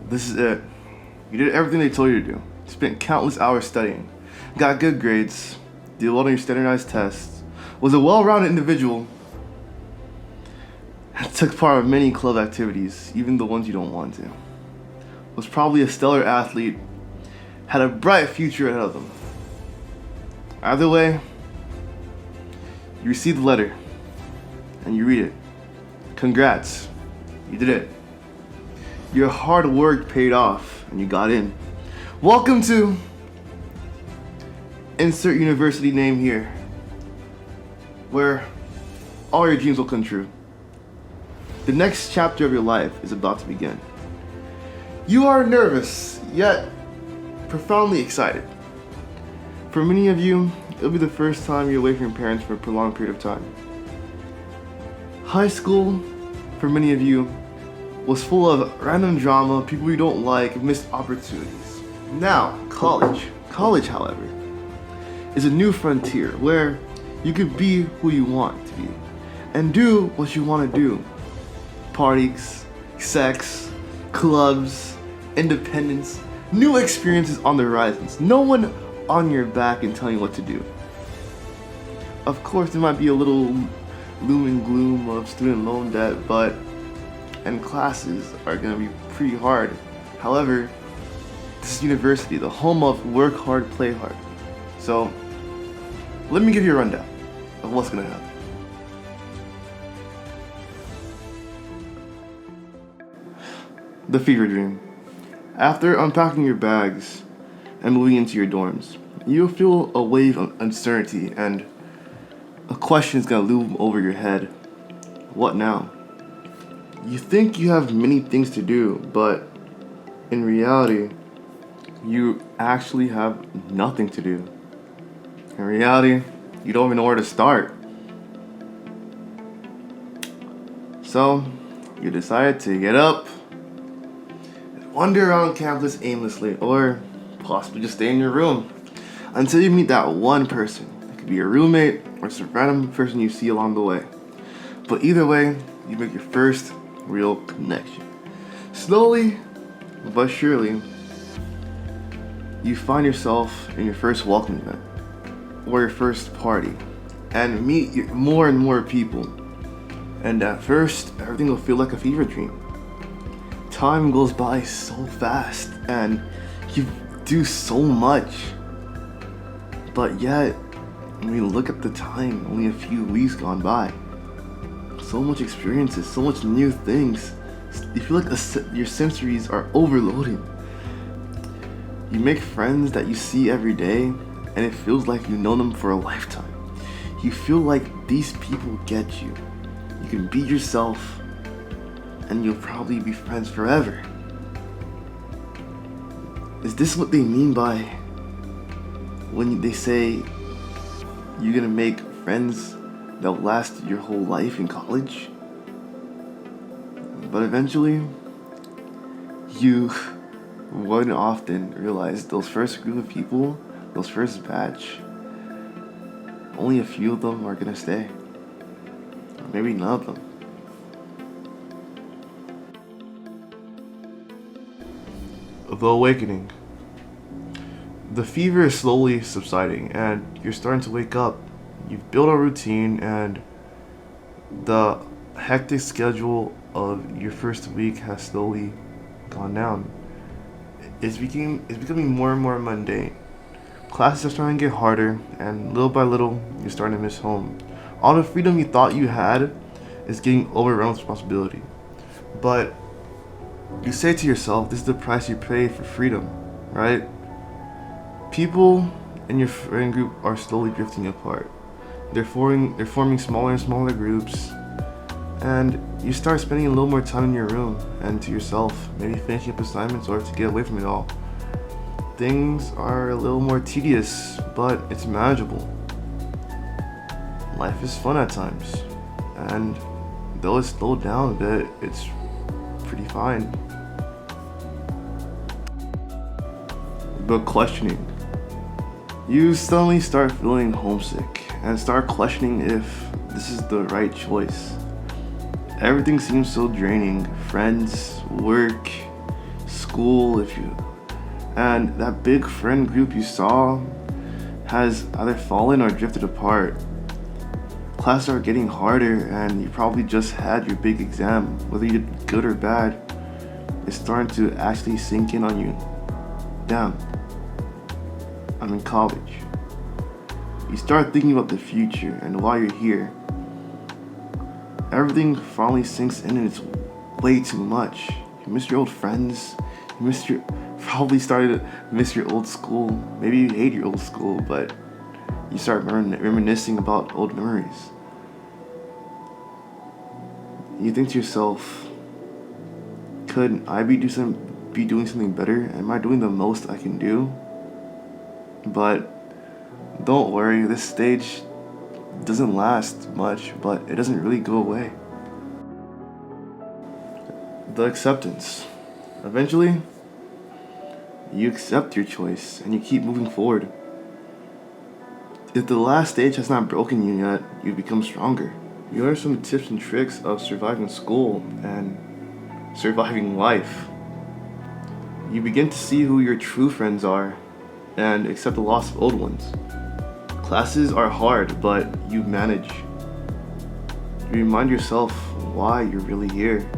This is it. You did everything they told you to do. Spent countless hours studying. Got good grades. Did well on your standardized tests. Was a well-rounded individual. Took part in many club activities, even the ones you don't want to. Was probably a stellar athlete. Had a bright future ahead of them. Either way, you receive the letter and you read it. Congrats, you did it. Your hard work paid off and you got in. Welcome to insert university name here, where all your dreams will come true. The next chapter of your life is about to begin. You are nervous, yet profoundly excited. For many of you, it'll be the first time you're away from your parents for a prolonged period of time. High school, for many of you, was full of random drama, people you don't like, missed opportunities. Now, college, however, is a new frontier where you could be who you want to be and do what you want to do. Parties, sex, clubs, independence, new experiences on the horizons. No one on your back and telling you what to do. Of course, there might be a little gloom and gloom of student loan debt, and classes are gonna be pretty hard. However, this is university, the home of work hard, play hard. So, let me give you a rundown of what's gonna happen. The fever dream. After unpacking your bags and moving into your dorms, you'll feel a wave of uncertainty and a question is gonna loom over your head. What now? You think you have many things to do, but in reality, you actually have nothing to do. In reality, you don't even know where to start. So, you decide to get up, wander around campus aimlessly, or possibly just stay in your room until you meet that one person. It could be your roommate or some random person you see along the way. But either way, you make your first real connection. Slowly but surely, you find yourself in your first welcome event or your first party and meet more and more people. And at first, everything will feel like a fever dream. Time goes by so fast and you do so much. But yet, when you look at the time, only a few weeks gone by. So much experiences, so much new things. You feel like your sensories are overloading. You make friends that you see every day and it feels like you know them for a lifetime. You feel like these people get you. You can be yourself and you'll probably be friends forever. Is this what they mean by when they say you're gonna make friends that will last your whole life in college? But eventually, you wouldn't often realize those first group of people, those first batch, only a few of them are gonna stay. Or maybe none of them. The awakening. The fever is slowly subsiding and you're starting to wake up. You've built a routine and the hectic schedule of your first week has slowly gone down. It's becoming more and more mundane. Classes are starting to get harder and little by little you're starting to miss home. All the freedom you thought you had is getting overrun with responsibility. But you say to yourself, this is the price you pay for freedom, right? People in your friend group are slowly drifting apart. They're forming smaller and smaller groups, and you start spending a little more time in your room and to yourself, maybe finishing up assignments or to get away from it all. Things are a little more tedious, but it's manageable. Life is fun at times, and though it's slowed down a bit, it's pretty fine. But questioning. You suddenly start feeling homesick and start questioning if this is the right choice. Everything seems so draining. Friends, work, school. school, and that big friend group you saw has either fallen or drifted apart. Classes are getting harder, and you probably just had your big exam. Whether you did good or bad, it's starting to actually sink in on you. Damn, I'm in college. You start thinking about the future, and while you're here, everything finally sinks in, and it's way too much. You miss your old friends. Probably started to miss your old school. Maybe you hate your old school, but you start reminiscing about old memories. You think to yourself, could I be doing something better? Am I doing the most I can do? But don't worry, this stage doesn't last much, but it doesn't really go away. The acceptance. Eventually, you accept your choice and you keep moving forward. If the last stage has not broken you yet, you become stronger. You learn some tips and tricks of surviving school and surviving life. You begin to see who your true friends are and accept the loss of old ones. Classes are hard, but you manage. You remind yourself why you're really here.